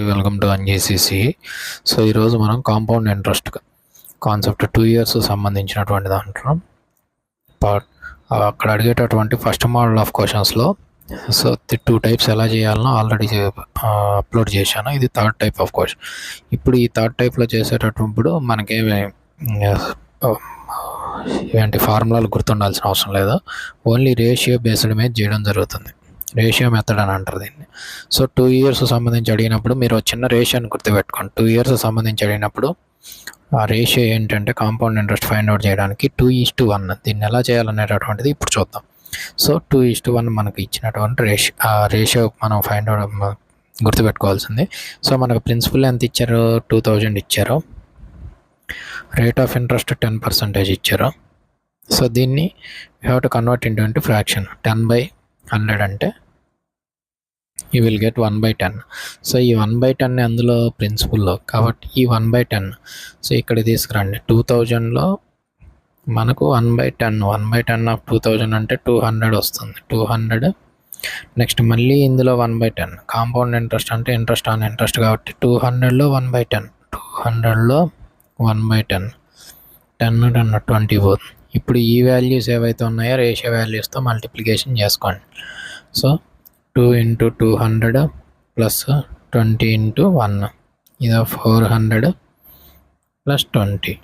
Welcome to ఎన్జీసీసీ. So ఈరోజు మనం compound interest concept 2 years సంబంధించినటువంటి దాంట్లో అక్కడ అడిగేటటువంటి ఫస్ట్ మోడల్ ఆఫ్ క్వశ్చన్స్లో సో 2 టైప్స్ ఎలా చేయాలనో ఆల్రెడీ అప్లోడ్ చేశాను. ఇది థర్డ్ టైప్ ఆఫ్ క్వశ్చన్. ఇప్పుడు ఈ థర్డ్ టైప్లో చేసేటప్పుడు మనకేమి ఇలాంటి ఫార్ములాలు గుర్తుండాల్సిన అవసరం లేదు. ఓన్లీ రేషియో బేస్డ్ మీద చేయడం జరుగుతుంది. రేషియో మెథడ్ అని అంటారు దీన్ని. సో 2 ఇయర్స్ సంబంధించి అడిగినప్పుడు మీరు చిన్న రేషియోని గుర్తుపెట్టుకోండి. 2 ఇయర్స్ సంబంధించి అడిగినప్పుడు ఆ రేషియో ఏంటంటే కాంపౌండ్ ఇంట్రెస్ట్ ఫైండ్ అవుట్ చేయడానికి 2:1. దీన్ని ఎలా చేయాలనేటటువంటిది ఇప్పుడు చూద్దాం. సో 2:1 మనకు ఇచ్చినటువంటి రేషియో మనం ఫైండ్ అవుట్ గుర్తుపెట్టుకోవాల్సింది. సో మనకు ప్రిన్సిపల్ ఎంత ఇచ్చారు? 2000 ఇచ్చారు. రేట్ ఆఫ్ ఇంట్రెస్ట్ 10% ఇచ్చారు. సో దీన్ని you have to convert into fraction. 10/100 అంటే యూ విల్ గెట్ 1/10. సో ఈ 1/10 అందులో ప్రిన్సిపల్లో కాబట్టి ఈ 1/10 సో ఇక్కడ తీసుకురండి. 2000లో మనకు 1/10 ఆఫ్ 2000 అంటే 200 వస్తుంది. 200 నెక్స్ట్ మళ్ళీ ఇందులో 1/10 కాంపౌండ్ ఇంట్రెస్ట్ అంటే ఇంట్రెస్ట్ ఆన్ ఇంట్రెస్ట్ కాబట్టి 200లో 1/10 200లో 1/10 10 20 పోతుంది. ఇప్పుడు ఈ వాల్యూస్ ఏవైతే ఉన్నాయో రేషియో వాల్యూస్తో మల్టిప్లికేషన్ చేసుకోండి. సో 2 × 200 ప్లస్ 20 × 1 ఇది 400 ప్లస్ 20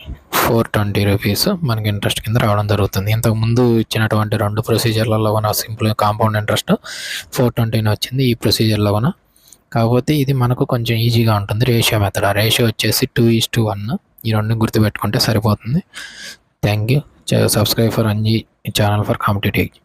420 రూపీస్ మనకి ఇంట్రెస్ట్ కింద రావడం జరుగుతుంది. ఇంతకుముందు ఇచ్చినటువంటి 2 ప్రొసీజర్లలో కూడా సింపుల్ కాంపౌండ్ ఇంట్రెస్ట్ 420 వచ్చింది ఈ ప్రొసీజర్లో కూడా. కాకపోతే ఇది మనకు కొంచెం ఈజీగా ఉంటుంది రేషియో మెథడ్. ఆ రేషియో వచ్చేసి 2:1. ఈ రెండు గుర్తుపెట్టుకుంటే సరిపోతుంది. Thank you. Subscribe for NG channel for competitive.